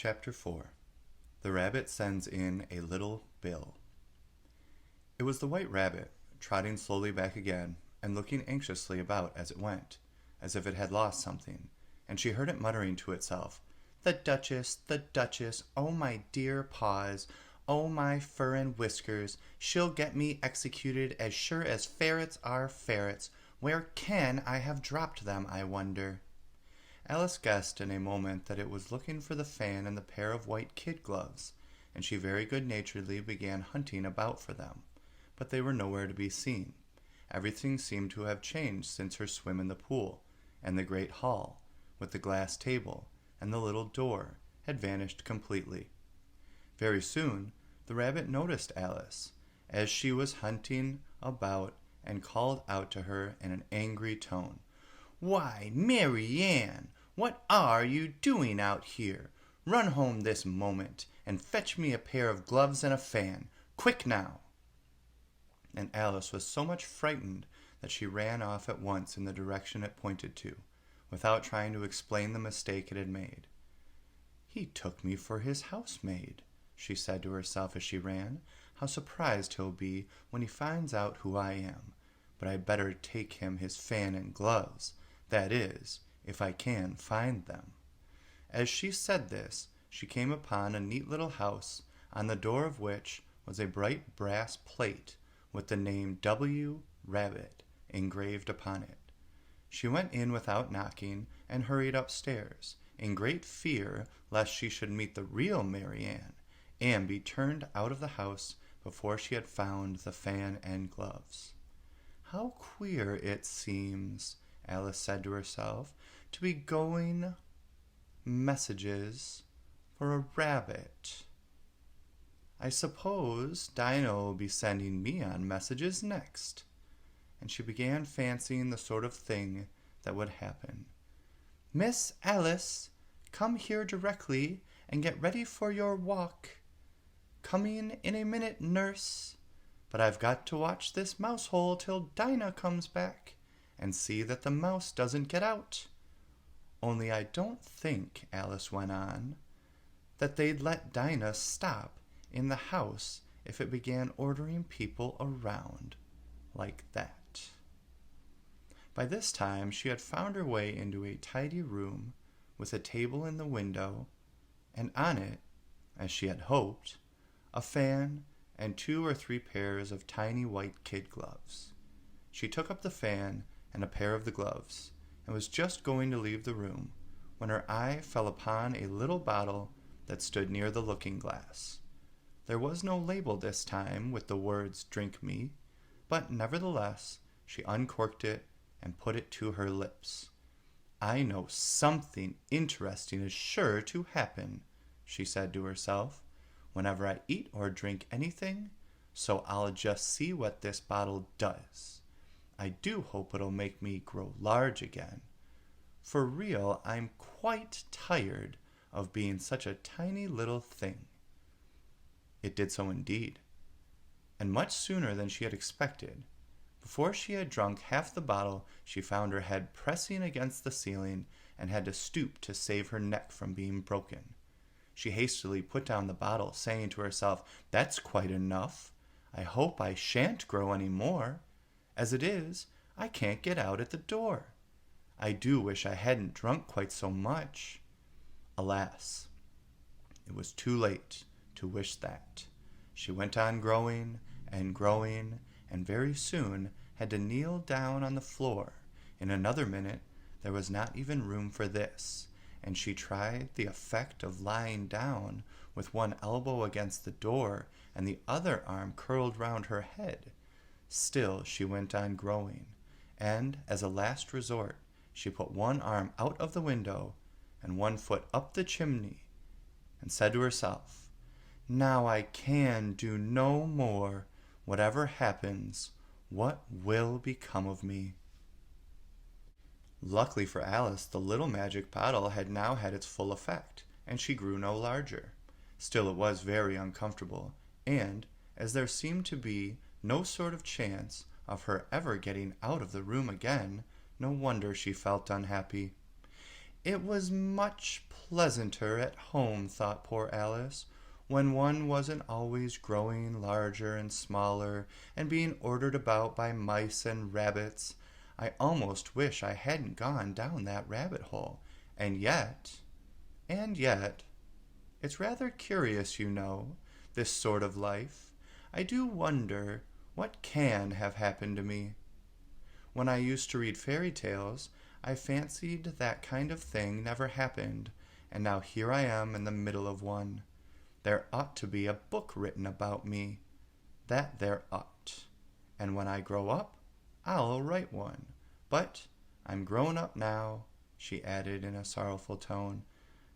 Chapter 4 The Rabbit Sends in a Little Bill. It was the White Rabbit, trotting slowly back again, and looking anxiously about as it went, as if it had lost something, and she heard it muttering to itself, the Duchess, oh my dear paws, oh my fur and whiskers, she'll get me executed as sure as ferrets are ferrets. Where can I have dropped them, I wonder?" Alice guessed in a moment that it was looking for the fan and the pair of white kid gloves, and she very good-naturedly began hunting about for them, but they were nowhere to be seen. Everything seemed to have changed since her swim in the pool, and the great hall, with the glass table, and the little door, had vanished completely. Very soon the rabbit noticed Alice, as she was hunting about, and called out to her in an angry tone, "Why, Mary Ann, what are you doing out here? Run home this moment, and fetch me a pair of gloves and a fan. Quick now!" And Alice was so much frightened that she ran off at once in the direction it pointed to, without trying to explain the mistake it had made. "He took me for his housemaid," she said to herself as she ran. "How surprised he'll be when he finds out who I am. But I'd better take him his fan and gloves, that is, if I can find them." As she said this, she came upon a neat little house, on the door of which was a bright brass plate with the name W. Rabbit engraved upon it. She went in without knocking, and hurried upstairs, in great fear lest she should meet the real Mary Ann, and be turned out of the house before she had found the fan and gloves. "How queer it seems," Alice said to herself, "to be going messages for a rabbit. I suppose Dinah will be sending me on messages next." And she began fancying the sort of thing that would happen. "Miss Alice, come here directly and get ready for your walk. Coming in a minute, nurse. But I've got to watch this mouse hole till Dinah comes back, and see that the mouse doesn't get out. Only I don't think," Alice went on, "that they'd let Dinah stop in the house if it began ordering people around like that." By this time she had found her way into a tidy room with a table in the window, and on it, as she had hoped, a fan and 2 or 3 pairs of tiny white kid gloves. She took up the fan and a pair of the gloves, and was just going to leave the room, when her eye fell upon a little bottle that stood near the looking-glass. There was no label this time with the words "Drink me," but nevertheless she uncorked it and put it to her lips. "I know something interesting is sure to happen," she said to herself, "whenever I eat or drink anything, so I'll just see what this bottle does. I do hope it'll make me grow large again. For real, I'm quite tired of being such a tiny little thing." It did so indeed, and much sooner than she had expected. Before she had drunk half the bottle, she found her head pressing against the ceiling, and had to stoop to save her neck from being broken. She hastily put down the bottle, saying to herself, "That's quite enough. I hope I shan't grow any more. As it is, I can't get out at the door. I do wish I hadn't drunk quite so much." Alas, it was too late to wish that. She went on growing, and very soon had to kneel down on the floor. In another minute there was not even room for this, and she tried the effect of lying down with one elbow against the door and the other arm curled round her head. Still she went on growing, and as a last resort she put one arm out of the window and one foot up the chimney, and said to herself, "Now I can do no more. Whatever happens, what will become of me?" Luckily for Alice, the little magic bottle had now had its full effect, and she grew no larger. Still it was very uncomfortable, and, as there seemed to be no sort of chance of her ever getting out of the room again, no wonder she felt unhappy. It was much pleasanter at home, thought poor Alice, when one wasn't always growing larger and smaller and being ordered about by mice and rabbits. I almost wish I hadn't gone down that rabbit hole. And yet, it's rather curious, you know, this sort of life. I do wonder what can have happened to me. When I used to read fairy tales, I fancied that kind of thing never happened, and now here I am in the middle of one. There ought to be a book written about me. That there ought. And when I grow up, I'll write one. But I'm grown up now, she added in a sorrowful tone.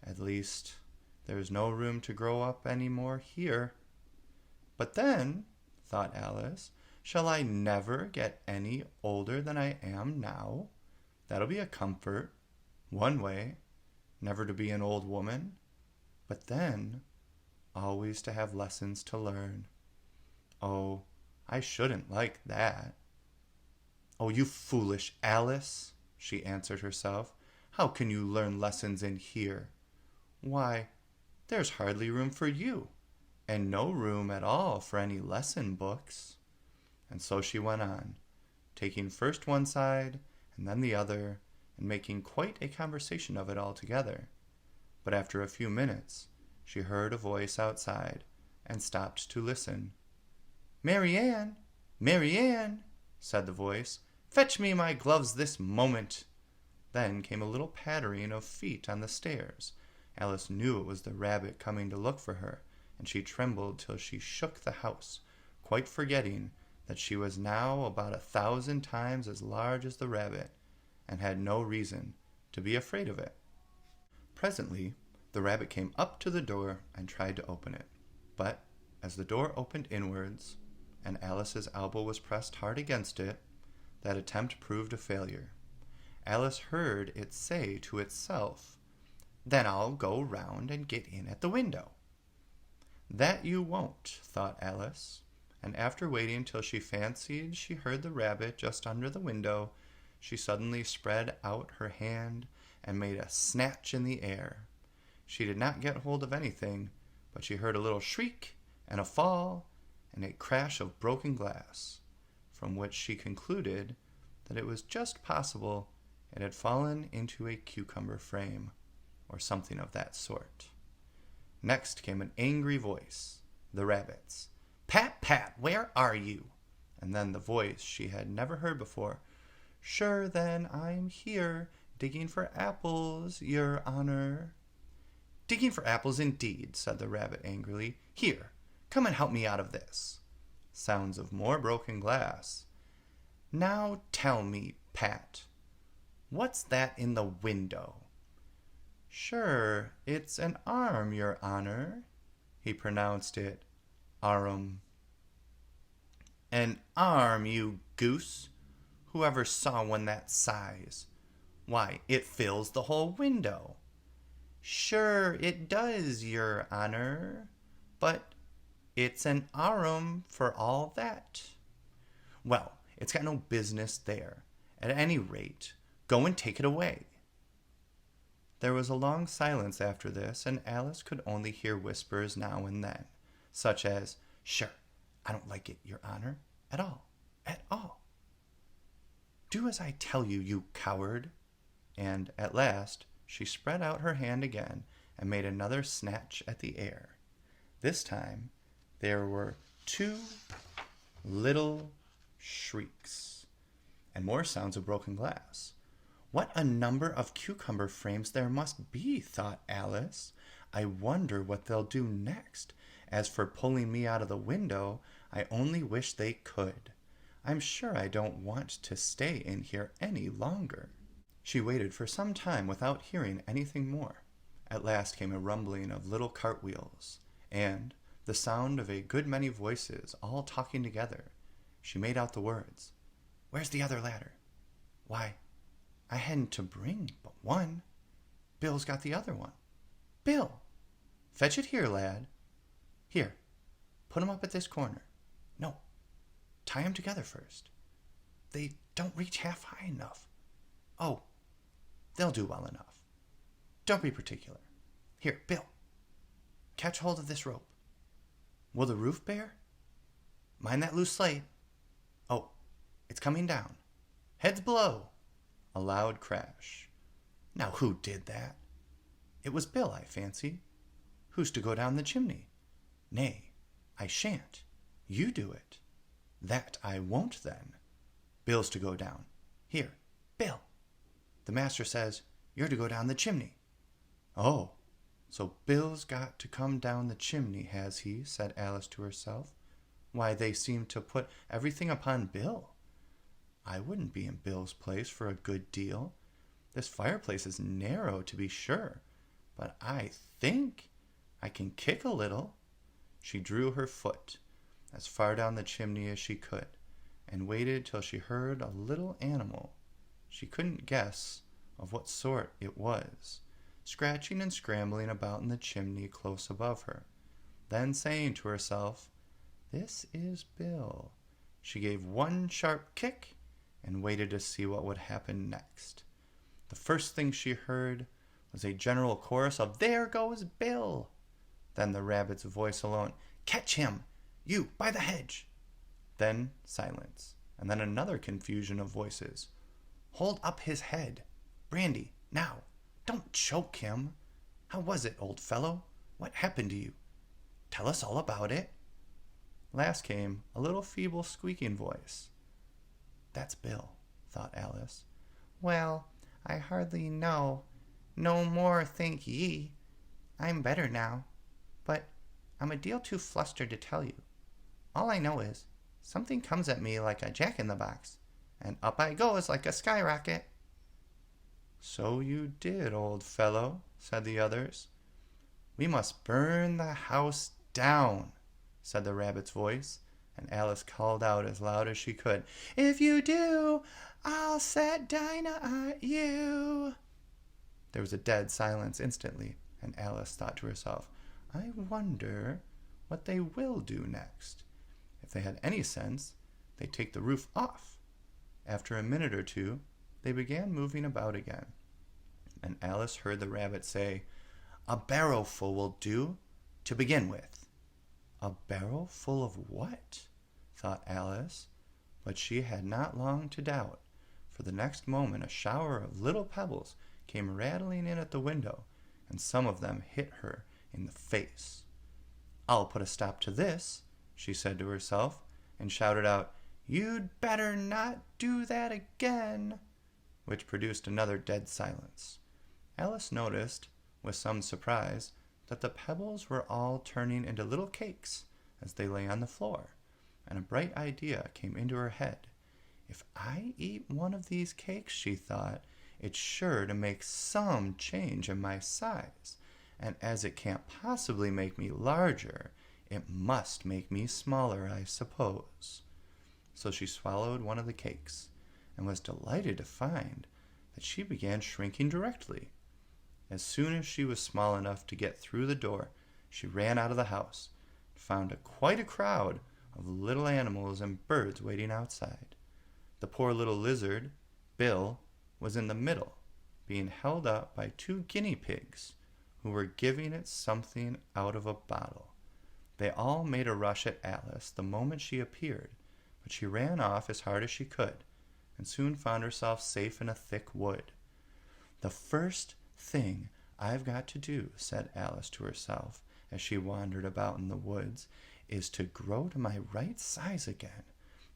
At least, there's no room to grow up any more here. But then, thought Alice, shall I never get any older than I am now? That'll be a comfort, one way, never to be an old woman. But then, always to have lessons to learn. Oh, I shouldn't like that. Oh, you foolish Alice, she answered herself. How can you learn lessons in here? Why, there's hardly room for you, and no room at all for any lesson books. And so she went on, taking first one side and then the other, and making quite a conversation of it altogether. But after a few minutes, she heard a voice outside, and stopped to listen. "Mary Ann! Mary Ann!" said the voice. "Fetch me my gloves this moment!" Then came a little pattering of feet on the stairs. Alice knew it was the rabbit coming to look for her, and she trembled till she shook the house, quite forgetting that she was now about 1,000 times as large as the rabbit, and had no reason to be afraid of it. Presently, the rabbit came up to the door and tried to open it. But as the door opened inwards, and Alice's elbow was pressed hard against it, that attempt proved a failure. Alice heard it say to itself, "Then I'll go round and get in at the window." "That you won't," thought Alice, and after waiting till she fancied she heard the rabbit just under the window, she suddenly spread out her hand and made a snatch in the air. She did not get hold of anything, but she heard a little shriek and a fall and a crash of broken glass, from which she concluded that it was just possible it had fallen into a cucumber frame, or something of that sort. Next came an angry voice, the rabbit's. "Pat, Pat, where are you?" And then the voice she had never heard before. "Sure, then, I'm here, digging for apples, your honor." "Digging for apples, indeed," said the rabbit angrily. "Here, come and help me out of this." Sounds of more broken glass. "Now tell me, Pat, what's that in the window?" "Sure, it's an arm, your honor." He pronounced it arum. "An arm, you goose! Whoever saw one that size? Why, it fills the whole window." "Sure it does, your honor, but it's an arum for all that." "Well, it's got no business there. At any rate, go and take it away." There was a long silence after this, and Alice could only hear whispers now and then, such as, "Sure, I don't like it, your honor, at all, at all." "Do as I tell you, you coward." And at last she spread out her hand again and made another snatch at the air. This time there were 2 little shrieks, and more sounds of broken glass. "What a number of cucumber frames there must be," thought Alice. "I wonder what they'll do next. As for pulling me out of the window, I only wish they could. I'm sure I don't want to stay in here any longer." She waited for some time without hearing anything more. At last came a rumbling of little cartwheels, and the sound of a good many voices all talking together. She made out the words, "Where's the other ladder? Why, I hadn't to bring but one. Bill's got the other one. Bill, fetch it here, lad. Here, put 'em up at this corner. No, tie 'em together first. They don't reach half high enough. Oh, they'll do well enough. Don't be particular. Here, Bill, catch hold of this rope. Will the roof bear? Mind that loose slate. Oh, it's coming down. Heads below. A loud crash. Now who did that? It was Bill, I fancy. Who's to go down the chimney? Nay, I shan't. You do it. That I won't then. Bill's to go down. Here, Bill. The master says you're to go down the chimney. Oh, so Bill's got to come down the chimney, has he? Said Alice to herself. Why, they seem to put everything upon Bill. I wouldn't be in Bill's place for a good deal. This fireplace is narrow, to be sure, but I think I can kick a little. She drew her foot as far down the chimney as she could, and waited till she heard a little animal. She couldn't guess of what sort it was, scratching and scrambling about in the chimney close above her. Then saying to herself, "This is Bill," she gave one sharp kick and waited to see what would happen next. The first thing she heard was a general chorus of "There goes Bill!" Then the rabbit's voice alone, "Catch him! You, by the hedge!" Then silence, and then another confusion of voices. "Hold up his head! Brandy, now! Don't choke him! How was it, old fellow? What happened to you? Tell us all about it." Last came a little feeble squeaking voice. "That's Bill," thought Alice. "Well, I hardly know. No more, think ye. I'm better now, but I'm a deal too flustered to tell you. All I know is something comes at me like a jack-in-the-box, and up I goes like a skyrocket." "So you did, old fellow," said the others. "We must burn the house down," said the rabbit's voice, and Alice called out as loud as she could, "If you do, I'll set Dinah at you." There was a dead silence instantly, and Alice thought to herself, "I wonder what they will do next. If they had any sense, they'd take the roof off." After a minute or two, they began moving about again, and Alice heard the rabbit say, "A barrowful will do, to begin with." A barrel full of what? Thought Alice, but she had not long to doubt, for the next moment a shower of little pebbles came rattling in at the window, and some of them hit her in the face. "I'll put a stop to this," she said to herself, and shouted out, "You'd better not do that again," which produced another dead silence. Alice noticed, with some surprise, that the pebbles were all turning into little cakes as they lay on the floor, and a bright idea came into her head. "If I eat one of these cakes," she thought, "it's sure to make some change in my size, and as it can't possibly make me larger, it must make me smaller, I suppose." So she swallowed one of the cakes, and was delighted to find that she began shrinking directly. As soon as she was small enough to get through the door, she ran out of the house, and found quite a crowd of little animals and birds waiting outside. The poor little lizard, Bill, was in the middle, being held up by two guinea pigs, who were giving it something out of a bottle. They all made a rush at Alice the moment she appeared, but she ran off as hard as she could, and soon found herself safe in a thick wood. "The first thing I've got to do," said Alice to herself as she wandered about in the woods, "is to grow to my right size again,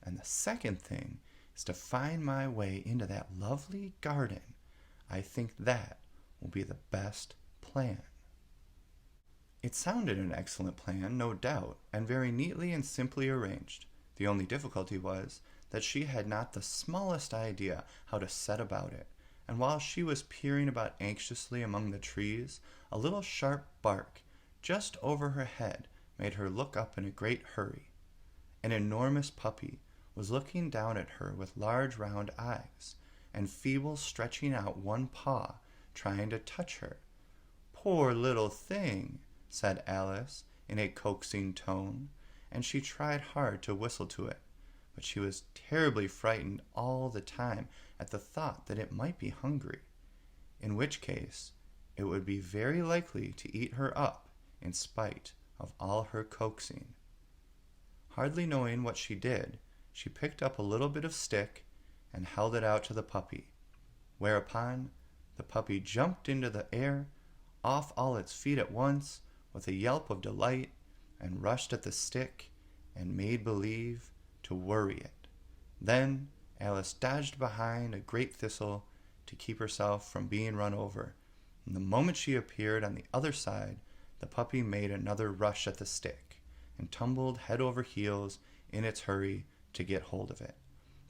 and the second thing is to find my way into that lovely garden. I think that will be the best plan." It sounded an excellent plan, no doubt, and very neatly and simply arranged. The only difficulty was that she had not the smallest idea how to set about it, and while she was peering about anxiously among the trees, a little sharp bark just over her head made her look up in a great hurry. An enormous puppy was looking down at her with large round eyes, and feeble stretching out one paw, trying to touch her. "Poor little thing," said Alice in a coaxing tone, and she tried hard to whistle to it, but she was terribly frightened all the time at the thought that it might be hungry, in which case it would be very likely to eat her up in spite of all her coaxing. Hardly knowing what she did, she picked up a little bit of stick and held it out to the puppy, whereupon the puppy jumped into the air, off all its feet at once, with a yelp of delight, and rushed at the stick and made believe to worry it. Then Alice dodged behind a great thistle to keep herself from being run over, and the moment she appeared on the other side, the puppy made another rush at the stick, and tumbled head over heels in its hurry to get hold of it.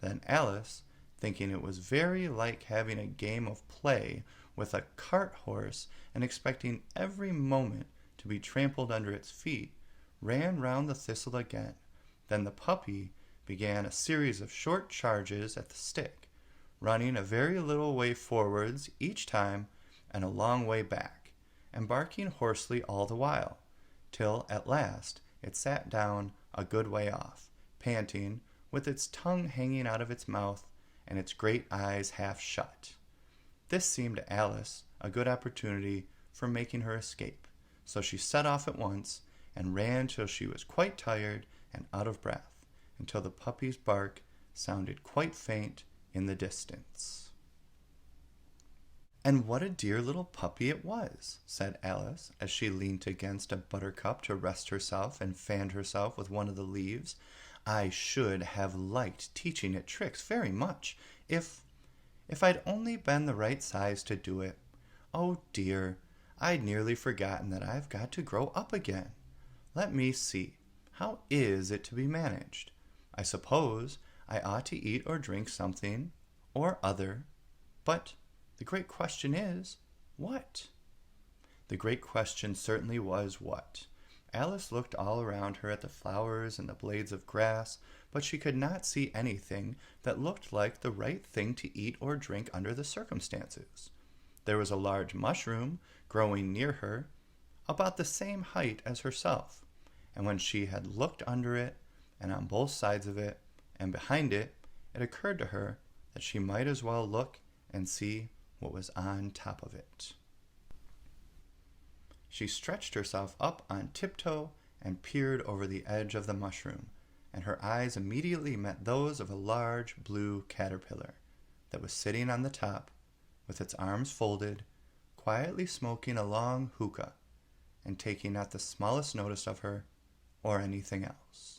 Then Alice, thinking it was very like having a game of play with a cart horse and expecting every moment to be trampled under its feet, ran round the thistle again. Then the puppy began a series of short charges at the stick, running a very little way forwards each time and a long way back, and barking hoarsely all the while, till at last it sat down a good way off, panting, with its tongue hanging out of its mouth and its great eyes half shut. This seemed to Alice a good opportunity for making her escape, so she set off at once and ran till she was quite tired and out of breath, until the puppy's bark sounded quite faint in the distance. "And what a dear little puppy it was," said Alice, as she leant against a buttercup to rest herself and fanned herself with one of the leaves. "I should have liked teaching it tricks very much, if I'd only been the right size to do it. Oh dear, I'd nearly forgotten that I've got to grow up again. Let me see, how is it to be managed? I suppose I ought to eat or drink something or other, but the great question is, what?" The great question certainly was what. Alice looked all around her at the flowers and the blades of grass, but she could not see anything that looked like the right thing to eat or drink under the circumstances. There was a large mushroom growing near her, about the same height as herself, and when she had looked under it, and on both sides of it, and behind it, it occurred to her that she might as well look and see what was on top of it. She stretched herself up on tiptoe and peered over the edge of the mushroom, and her eyes immediately met those of a large blue caterpillar that was sitting on the top, with its arms folded, quietly smoking a long hookah, and taking not the smallest notice of her or anything else.